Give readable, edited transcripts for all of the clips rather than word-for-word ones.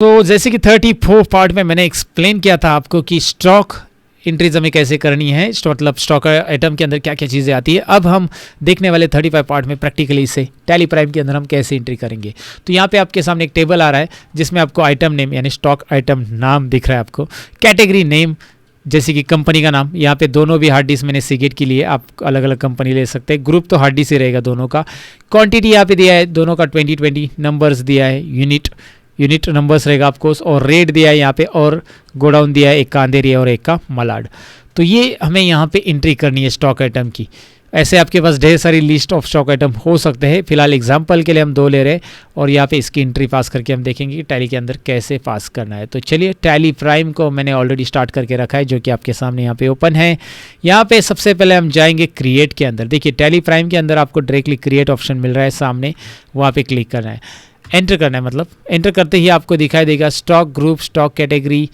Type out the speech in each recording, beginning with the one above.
तो जैसे कि 34 पार्ट में मैंने एक्सप्लेन किया था आपको कि स्टॉक एंट्रीज हमें कैसे करनी है, मतलब स्टॉक आइटम के अंदर क्या क्या चीज़ें आती है। अब हम देखने वाले 35 पार्ट में प्रैक्टिकली इसे टैली प्राइम के अंदर हम कैसे एंट्री करेंगे। तो यहाँ पे आपके सामने एक टेबल आ रहा है जिसमें आपको आइटम नेम यानी स्टॉक आइटम नाम दिख रहा है, आपको कैटेगरी नेम जैसे कि कंपनी का नाम, यहाँ पे दोनों भी हार्ड डिस्क मैंने सीगेट की लिए, आप अलग अलग कंपनी ले सकते हैं। ग्रुप तो हार्ड डिस्क ही रहेगा दोनों का। क्वांटिटी यहाँ पे दिया है दोनों का 2020, नंबर्स दिया है यूनिट नंबर्स रहेगा आपको, और रेट दिया है यहाँ पे, और गोडाउन दिया है, एक का अंधेरी और एक का मलाड। तो ये हमें यहाँ पे एंट्री करनी है स्टॉक आइटम की। ऐसे आपके पास ढेर सारी लिस्ट ऑफ स्टॉक आइटम हो सकते हैं, फिलहाल एग्जांपल के लिए हम 2 ले रहे हैं और यहाँ पे इसकी एंट्री पास करके हम देखेंगे कि टैली के अंदर कैसे पास करना है। तो चलिए, टैली प्राइम को मैंने ऑलरेडी स्टार्ट करके रखा है जो कि आपके सामने यहाँ पे ओपन है। यहाँ पे सबसे पहले हम जाएंगे क्रिएट के अंदर। देखिए टैली प्राइम के अंदर आपको डायरेक्टली क्रिएट ऑप्शन मिल रहा है सामने, वहाँ पे क्लिक करना है, एंटर करना है। मतलब एंटर करते ही आपको दिखाई देगा stock group, stock category,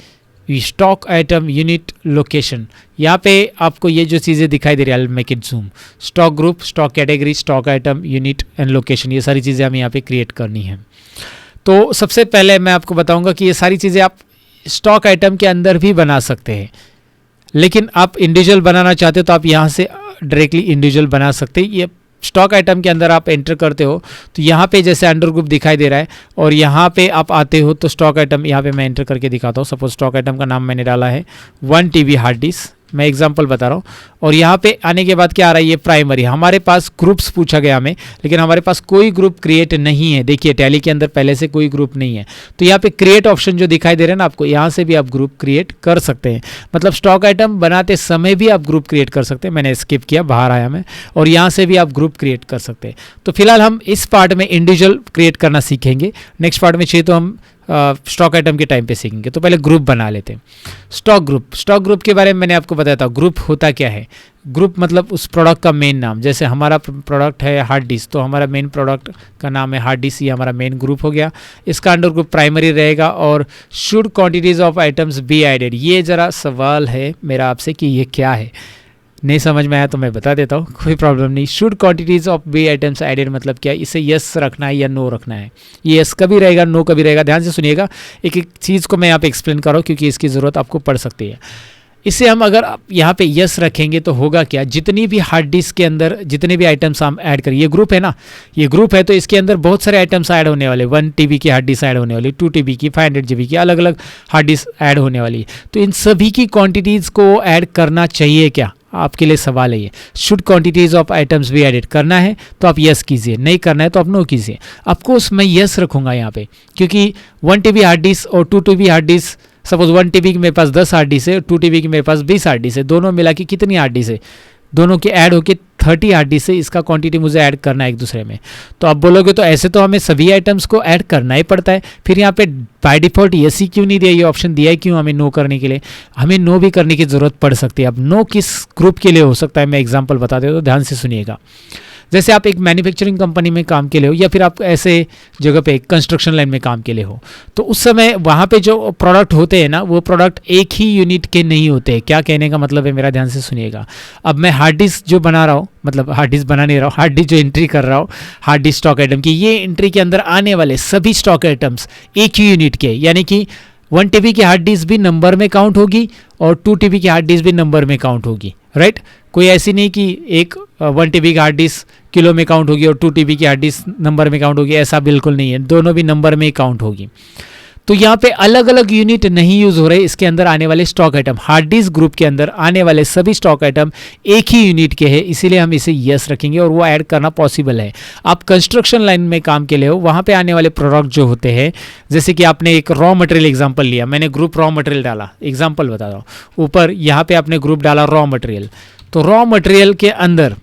stock item, unit, location. यहाँ पे आपको ये जो चीज़ें दिखाई दे रही है, I make it zoom, stock group, stock category, stock item, unit and location, ये सारी चीज़ें हमें यहाँ पे क्रिएट करनी है। तो सबसे पहले मैं आपको बताऊंगा कि ये सारी चीज़ें आप स्टॉक आइटम के अंदर भी बना सकते हैं, लेकिन आप इंडिविजुअल बनाना चाहते हो तो आप यहाँ से डायरेक्टली इंडिविजुअल बना सकते हैं। ये स्टॉक आइटम के अंदर आप एंटर करते हो तो यहाँ पे जैसे अंडर ग्रुप दिखाई दे रहा है, और यहाँ पे आप आते हो तो स्टॉक आइटम, यहाँ पे मैं एंटर करके दिखाता हूँ। सपोज स्टॉक आइटम का नाम मैंने डाला है 1 TB हार्ड डिस्क, मैं एग्जांपल बता रहा हूँ। और यहाँ पे आने के बाद क्या आ रहा है, ये प्राइमरी, हमारे पास ग्रुप्स पूछा गया हमें, लेकिन हमारे पास कोई ग्रुप क्रिएट नहीं है। देखिए टैली के अंदर पहले से कोई ग्रुप नहीं है, तो यहाँ पे क्रिएट ऑप्शन जो दिखाई दे रहा है ना आपको, यहाँ से भी आप ग्रुप क्रिएट कर सकते हैं। मतलब स्टॉक आइटम बनाते समय भी आप ग्रुप क्रिएट कर सकते हैं। मैंने स्किप किया, बाहर आया मैं, और यहाँ से भी आप ग्रुप क्रिएट कर सकते हैं। तो फिलहाल हम इस पार्ट में इंडिविजुअल क्रिएट करना सीखेंगे, नेक्स्ट पार्ट में चाहिए तो हम स्टॉक आइटम के टाइम पे सीखेंगे। तो पहले ग्रुप बना लेते हैं। स्टॉक ग्रुप के बारे में मैंने आपको बताया था। ग्रुप होता क्या है, ग्रुप मतलब उस प्रोडक्ट का मेन नाम। जैसे हमारा प्रोडक्ट है हार्ड डिस्क, तो हमारा मेन प्रोडक्ट का नाम है हार्ड डिस्क, ये हमारा मेन ग्रुप हो गया। इसका अंडर ग्रुप प्राइमरी रहेगा। और should quantities of items be added, ये ज़रा सवाल है मेरा आपसे कि ये क्या है, नहीं समझ में आया तो मैं बता देता हूँ, कोई प्रॉब्लम नहीं। Should quantities of be items added मतलब क्या है, इसे यस रखना है या नो रखना है। ये यस कभी रहेगा, नो कभी रहेगा, ध्यान से सुनिएगा। एक एक चीज़ को मैं यहाँ पे एक्सप्लेन कर रहा हूँ क्योंकि इसकी ज़रूरत आपको पड़ सकती है। इसे हम अगर यहाँ पे यस रखेंगे तो होगा क्या, जितनी भी हार्ड डिस्क के अंदर जितने भी आइटम्स हम ऐड करें, ये ग्रुप है ना, ये ग्रुप है तो इसके अंदर बहुत सारे आइटम्स ऐड होने वाले। 1 TB की हार्ड डिस्क ऐड होने वाली, 2 TB की, 500 GB की, अलग अलग हार्ड डिस्क ऐड होने वाली। तो इन सभी की क्वांटिटीज़ को ऐड करना चाहिए क्या, आपके लिए सवाल है ये। शुड क्वांटिटीज ऑफ आइटम्स भी एडिट करना है तो आप यस कीजिए, नहीं करना है तो आप नो कीजिए। ऑफकोर्स मैं यस रखूँगा यहाँ पे, क्योंकि 1 TB हार्ड डिस्क और 2 TB hard disk, suppose 1 TB की मेरे पास 10 हार्ड डिस्क है, 2 TB की मेरे पास 20 हार्ड डिस्क है, दोनों मिला के कितनी हार्ड डिस्क है, दोनों के ऐड होके 30 हार्ड डिस्क है। इसका क्वांटिटी मुझे ऐड करना है एक दूसरे में। तो आप बोलोगे तो ऐसे तो हमें सभी आइटम्स को ऐड करना ही पड़ता है, फिर यहाँ पे बाय डिफ़ॉल्ट यस ही क्यों नहीं दिया, ये ऑप्शन दिया है क्यों हमें नो करने के लिए। हमें नो भी करने की ज़रूरत पड़ सकती है। अब नो किस ग्रुप के लिए हो सकता है, मैं एग्जाम्पल बता देता हूँ, तो ध्यान से सुनिएगा। जैसे आप एक मैन्युफैक्चरिंग कंपनी में काम के लिए हो, या फिर आप ऐसे जगह पे कंस्ट्रक्शन लाइन में काम के लिए हो, तो उस समय वहाँ पे जो प्रोडक्ट होते हैं ना, वो प्रोडक्ट एक ही यूनिट के नहीं होते। क्या कहने का मतलब है मेरा, ध्यान से सुनिएगा। अब मैं हार्ड डिस्क जो बना रहा हूँ, मतलब हार्ड डिस्क बना नहीं रहा हूँ, हार्ड डिस्क जो एंट्री कर रहा हूँ हार्ड डिस्क स्टॉक आइटम की, ये एंट्री के अंदर आने वाले सभी स्टॉक आइटम्स एक ही यूनिट के, यानी कि 1 TB की हार्ड डिस्क भी नंबर में काउंट होगी और 2 TB की हार्ड डिस्क भी नंबर में काउंट होगी, राइट। कोई ऐसी नहीं कि एक 1 TB की हार्ड डिस्क किलो में काउंट होगी और 2 TB की हार्ड डिस्क नंबर में काउंट होगी, ऐसा बिल्कुल नहीं है, दोनों भी नंबर में ही काउंट होगी। तो यहाँ पे अलग अलग यूनिट नहीं यूज़ हो रहे, इसके अंदर आने वाले stock item, hard disk group के अंदर आने वाले सभी स्टॉक आइटम एक ही यूनिट के हैं, इसीलिए हम इसे यस रखेंगे और वो ऐड करना पॉसिबल है। आप कंस्ट्रक्शन लाइन में काम के लिए हो, वहाँ पे आने वाले प्रोडक्ट जो होते हैं, जैसे कि आपने एक रॉ मटेरियल एग्जाम्पल लिया, मैंने ग्रुप रॉ मटेरियल डाला, एग्जाम्पल बता रहा हूँ, ऊपर यहाँ पे आपने ग्रुप डाला रॉ मटेरियल। तो रॉ मटेरियल के अंदर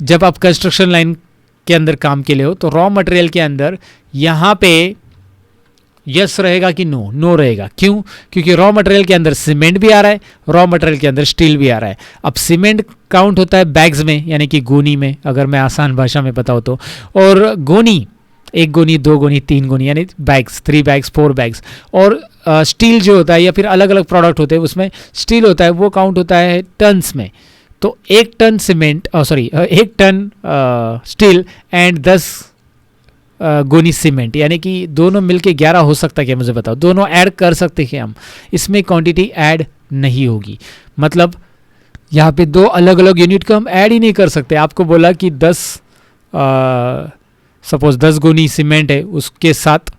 जब आप कंस्ट्रक्शन लाइन के अंदर काम के लिए हो, तो रॉ मटेरियल के अंदर यहाँ पे यस रहेगा कि नो, नो रहेगा। क्यों, क्योंकि रॉ मटेरियल के अंदर सीमेंट भी आ रहा है, रॉ मटेरियल के अंदर स्टील भी आ रहा है। अब सीमेंट काउंट होता है बैग्स में, यानी कि गोनी में, अगर मैं आसान भाषा में बताऊँ तो, और गोनी 1 गोनी, 2 गोनी, 3 गोनी, यानी बैग्स, 3 बैग्स, 4 बैग्स। और स्टील जो होता है या फिर अलग अलग प्रोडक्ट होते हैं उसमें स्टील होता है, वो काउंट होता है टन्स में। तो 1 ton cement, 1 ton steel and 10 गोनी सीमेंट, यानी कि दोनों मिलके 11 हो सकता है क्या, मुझे बताओ। दोनों ऐड कर सकते हैं हम, इसमें क्वांटिटी ऐड नहीं होगी। मतलब यहाँ पे दो अलग अलग यूनिट को हम ऐड ही नहीं कर सकते। आपको बोला कि 10 गोनी सीमेंट है, उसके साथ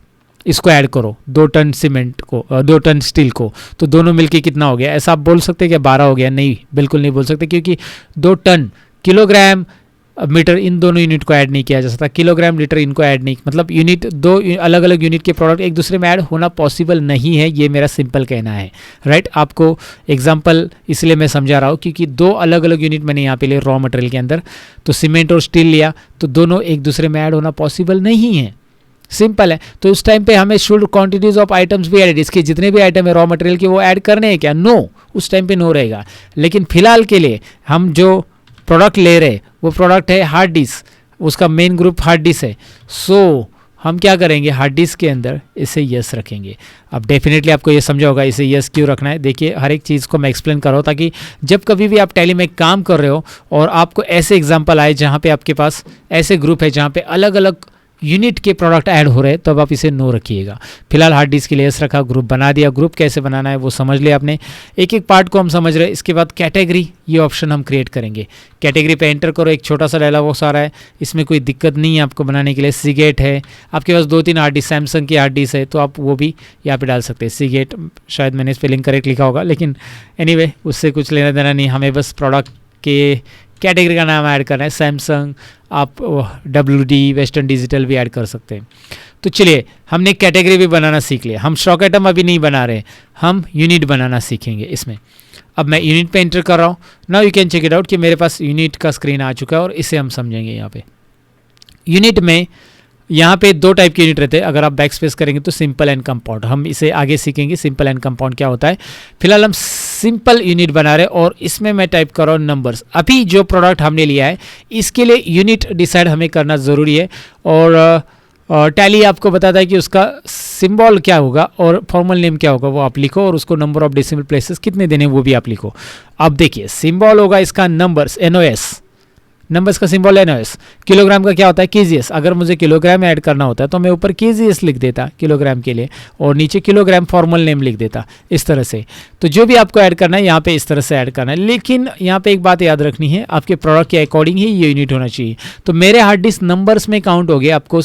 इसको ऐड करो 2 टन सीमेंट को, 2 टन स्टील को, तो दोनों मिलके कितना हो गया, ऐसा आप बोल सकते हैं क्या 12 हो गया? नहीं, बिल्कुल नहीं बोल सकते, क्योंकि 2 टन किलोग्राम मीटर इन दोनों यूनिट को ऐड नहीं किया जा सकता। किलोग्राम लीटर इनको ऐड नहीं, मतलब यूनिट, दो अलग अलग यूनिट के प्रोडक्ट एक दूसरे में ऐड होना पॉसिबल नहीं है, ये मेरा सिंपल कहना है। राइट, आपको एग्जांपल इसलिए मैं समझा रहा हूँ क्योंकि 2 अलग अलग यूनिट मैंने यहाँ पे लिए रॉ मटेरियल के अंदर, तो सीमेंट और स्टील लिया, तो दोनों एक दूसरे में ऐड होना पॉसिबल नहीं है, सिंपल है। तो उस टाइम पे हमें शुड क्वांटिटीज ऑफ आइटम्स भी एडेड, इसके जितने भी आइटम है रॉ मटेरियल के वो ऐड करने हैं क्या? नो, उस टाइम पे नो रहेगा। लेकिन फिलहाल के लिए हम जो प्रोडक्ट ले रहे वो प्रोडक्ट है हार्ड डिस्क, उसका मेन ग्रुप हार्ड डिस्क है, सो हम क्या करेंगे, हार्ड डिस्क के अंदर इसे यस रखेंगे। अब डेफिनेटली आपको ये समझा होगा इसे यस क्यों रखना है। देखिए, हर एक चीज़ को मैं एक्सप्लेन कर रहा हूँ ताकि जब कभी भी आप टैली में काम कर रहे हो और आपको ऐसे एग्जाम्पल आए जहाँ पे आपके पास ऐसे ग्रुप है जहाँ पे अलग अलग यूनिट के प्रोडक्ट ऐड हो रहे हैं, तब आप इसे नो रखिएगा। फिलहाल हार्ड डिस्क के लिए यस रखा, ग्रुप बना दिया। ग्रुप कैसे बनाना है वो समझ लिया आपने, एक एक पार्ट को हम समझ रहे हैं। इसके बाद कैटेगरी, ये ऑप्शन हम क्रिएट करेंगे। कैटेगरी पे एंटर करो, एक छोटा सा डायलॉग बॉक्स आ रहा है, इसमें कोई दिक्कत नहीं है आपको बनाने के लिए। सीगेट है, आपके पास 2-3 हार्ड डिस्क, सैमसंग की हार्ड डिस्क है तो आप वो भी यहाँ पे डाल सकते हैं। सीगेट, शायद मैंने स्पेलिंग करेक्ट लिखा होगा, लेकिन एनीवे उससे कुछ लेना देना नहीं, हमें बस प्रोडक्ट के कैटेगरी का नाम ऐड करना है। सैमसंग, आप WD, वेस्टर्न डिजिटल भी ऐड कर सकते हैं। तो चलिए, हमने कैटेगरी भी बनाना सीख लिया। हम स्टॉक आइटम अभी नहीं बना रहे, हम यूनिट बनाना सीखेंगे इसमें। अब मैं यूनिट पे एंटर कर रहा हूँ। Now you can check it out कि मेरे पास यूनिट का स्क्रीन आ चुका है और इसे हम समझेंगे। यहाँ पे यूनिट में यहाँ पे 2 टाइप के यूनिट रहते हैं। अगर आप बैक स्पेस करेंगे तो सिंपल एंड कंपाउंड, हम इसे आगे सीखेंगे सिंपल एंड कंपाउंड क्या होता है। फिलहाल हम सिंपल यूनिट बना रहे हैं और इसमें मैं टाइप कर रहा हूँ नंबर्स। अभी जो प्रोडक्ट हमने लिया है इसके लिए यूनिट डिसाइड हमें करना ज़रूरी है, और टैली आपको बताता है कि उसका सिंबल क्या होगा और फॉर्मल नेम क्या होगा, वो आप लिखो, और उसको नंबर ऑफ डेसिमल प्लेसेस कितने देने वो भी आप लिखो। अब देखिए, सिंबल होगा इसका नंबर्स, NOS, नंबर्स का सिंबल NOS। किलोग्राम का क्या होता है, KGS। अगर मुझे किलोग्राम ऐड करना होता है तो मैं ऊपर KGS लिख देता किलोग्राम के लिए, और नीचे किलोग्राम फॉर्मल नेम लिख देता, इस तरह से। तो जो भी आपको ऐड करना है यहाँ पे इस तरह से ऐड करना है। लेकिन यहाँ पे एक बात याद रखनी है, आपके प्रोडक्ट के अकॉर्डिंग ही ये यूनिट होना चाहिए। तो मेरे हार्ड डिस्क नंबर्स में काउंट हो गया, आपको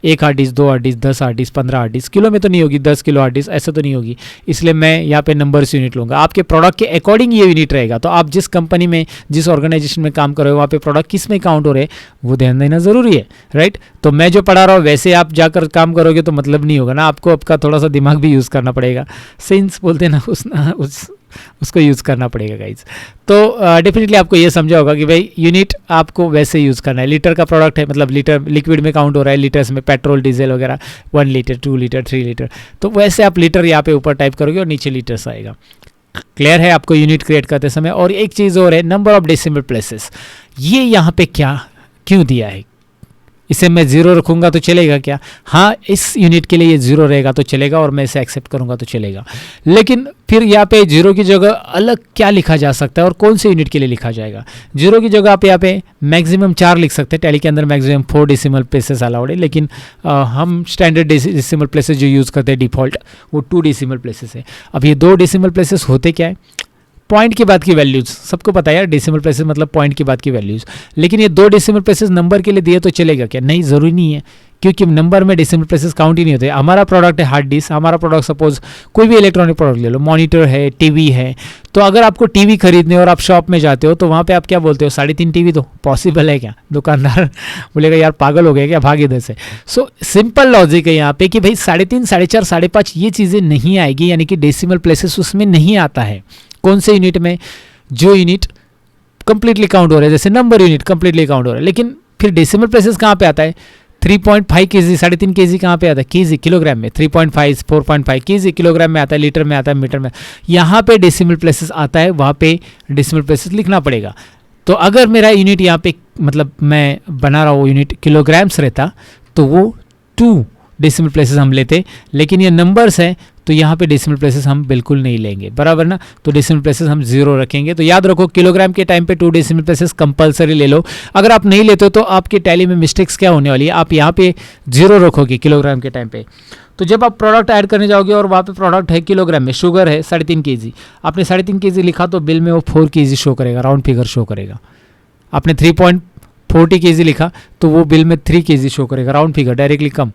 1 hard disk, 2 hard disk, 10 hard disk, 15 hard disk, kilo में तो नहीं होगी, 10 किलो हार्ड डिस्क ऐसा तो नहीं होगी, इसलिए मैं यहाँ पे नंबर्स यूनिट लूँगा। आपके प्रोडक्ट के अकॉर्डिंग ये यूनिट रहेगा। तो आप जिस कंपनी में, जिस ऑर्गेनाइजेशन में काम कर रहे हो, वहाँ पे प्रोडक्ट किस में काउंट हो रहे हैं वो ध्यान देना ज़रूरी है। राइट, तो मैं जो पढ़ा रहा हूँ वैसे आप जाकर काम करोगे तो मतलब नहीं होगा ना, आपको आपका थोड़ा सा दिमाग भी यूज़ करना पड़ेगा। सेंस बोलते ना, उसको यूज़ करना पड़ेगा गाइज। तो डेफिनेटली आपको ये समझा होगा कि भाई यूनिट आपको वैसे यूज़ करना है। लीटर का प्रोडक्ट है, मतलब लीटर लिक्विड में काउंट हो रहा है, लीटर्स में पेट्रोल, डीजल वगैरह, 1 लीटर, 2 लीटर, 3 लीटर, तो वैसे आप लीटर यहाँ पे ऊपर टाइप करोगे और नीचे लीटर्स आएगा। क्लियर है आपको यूनिट क्रिएट करते समय। और एक चीज़ और है, नंबर ऑफ डेसिमल प्लेसेस। ये यहाँ पे क्या क्यों दिया है, इसे मैं 0 रखूँगा तो चलेगा क्या? हाँ, इस यूनिट के लिए ये 0 रहेगा तो चलेगा, और मैं इसे एक्सेप्ट करूँगा तो चलेगा। लेकिन फिर यहाँ पे 0 की जगह अलग क्या लिखा जा सकता है और कौन से यूनिट के लिए लिखा जाएगा? 0 की जगह आप यहाँ पे मैक्सिमम 4 लिख सकते हैं। टैली के अंदर मैक्सिमम 4 डेसिमल प्लेसेस अलाउड है, लेकिन हम स्टैंडर्ड डेसिमल प्लेसेस जो यूज़ करते हैं डिफ़ॉल्ट, वो 2 डेसिमल प्लेसेस है। अब ये 2 डेसिमल प्लेसेस होते क्या है? पॉइंट के बाद की वैल्यूज़, सबको पता है यार, डेसिमल प्लेसेस मतलब पॉइंट के बाद की वैल्यूज़। लेकिन ये 2 डेसिमल प्लेसेस नंबर के लिए दिए तो चलेगा क्या? नहीं, ज़रूरी नहीं है, क्योंकि नंबर में डेसिमल प्लेसेस काउंट ही नहीं होते। हमारा प्रोडक्ट है हार्ड डिस्क, हमारा प्रोडक्ट सपोज कोई भी इलेक्ट्रॉनिक प्रोडक्ट ले लो, मॉनिटर है, टीवी है, तो अगर आपको टीवी खरीदने और आप शॉप में जाते हो तो वहाँ पे आप क्या बोलते हो, 3.5 टीवी दो। पॉसिबल है क्या? दुकानदार बोलेगा यार पागल हो गए क्या, भाग इधर से। सो सिंपल लॉजिक है यहाँ पे कि भाई 3.5, 4.5, 5.5 ये चीज़ें नहीं आएगी, यानी कि डेसिमल प्लेसेस उसमें नहीं आता है। कौन से यूनिट में? जो यूनिट कंप्लीटली काउंट हो रहा है, जैसे नंबर यूनिट कंप्लीटली काउंट हो रहा है। लेकिन फिर डेसिमल प्लेसेस कहाँ पे आता है? 3.5 kg, 3.5 kg कहाँ पे आता है? केजी, किलोग्राम में। 3.5, 4.5 kg किलोग्राम में आता है, लीटर में आता है, मीटर में। यहाँ पे डेसिमल प्लेसेस आता है, वहाँ पे डेसिमल प्लेसेस लिखना पड़ेगा। तो अगर मेरा यूनिट यहाँ पे, मतलब मैं बना रहा हूँ यूनिट किलोग्राम्स रहता तो वो 2 डेसिमल प्लेसेस हम लेते, लेकिन ये नंबर्स हैं तो यहाँ पे डेसिमल प्लेसेस हम बिल्कुल नहीं लेंगे, बराबर ना। तो डेसिमल प्लेसेस हम 0 रखेंगे। तो याद रखो किलोग्राम के टाइम पे 2 डेसिमल प्लेसेस कंपलसरी ले लो। अगर आप नहीं लेते हो तो आपकी टैली में मिस्टेक्स क्या होने वाली है, आप यहाँ पे 0 रखोगे किलोग्राम के टाइम पे। तो जब आप प्रोडक्ट ऐड करने जाओगे और वहाँ पे प्रोडक्ट है किलोग्राम में, शुगर है 3.5 kg, आपने 3.5 kg लिखा तो बिल में वो 4 kg शो करेगा, राउंड फिगर शो करेगा। आपने 3.40 kg लिखा तो वो बिल में 3 kg शो करेगा, राउंड फिगर, डायरेक्टली कम,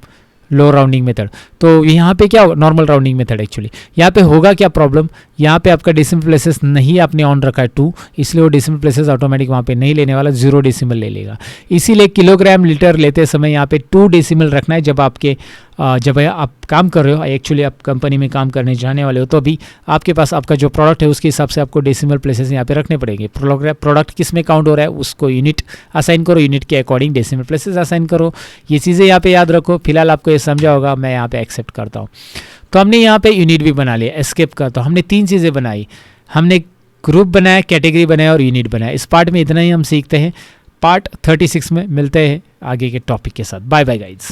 लो राउंडिंग मेथड। तो यहाँ पे क्या, नॉर्मल राउंडिंग मेथड एक्चुअली। यहाँ पे होगा क्या प्रॉब्लम, यहाँ पे आपका डेसिमल प्लेसेस नहीं आपने ऑन रखा है 2, इसलिए वो डेसिमल प्लेसेस ऑटोमेटिक वहाँ पे नहीं लेने वाला, 0 डेसिमल ले लेगा। इसीलिए किलोग्राम लीटर लेते समय यहाँ पे 2 डेसिमल रखना है। जब आप काम कर रहे हो, एक्चुअली आप कंपनी में काम करने जाने वाले हो, तो अभी आपके पास आपका जो प्रोडक्ट है उसके हिसाब से आपको डेसिमल प्लेसेस यहाँ पे रखने पड़ेंगे। प्रोडक्ट किस में काउंट हो रहा है उसको यूनिट असाइन करो, यूनिट के अकॉर्डिंग डेसिमल प्लेसेस असाइन करो। ये चीज़ें यहाँ पे याद रखो। फिलहाल आपको ये समझा होगा, मैं यहाँ पे एक्सेप्ट करता हूँ। तो हमने यहाँ पे यूनिट भी बना लिया, एस्केप का। तो हमने 3 चीज़ें बनाई, हमने ग्रुप बनाया, कैटेगरी बनाया और यूनिट बनाया। इस पार्ट में इतना ही हम सीखते हैं। पार्ट 36 में मिलते हैं आगे के टॉपिक के साथ। Bye bye guys.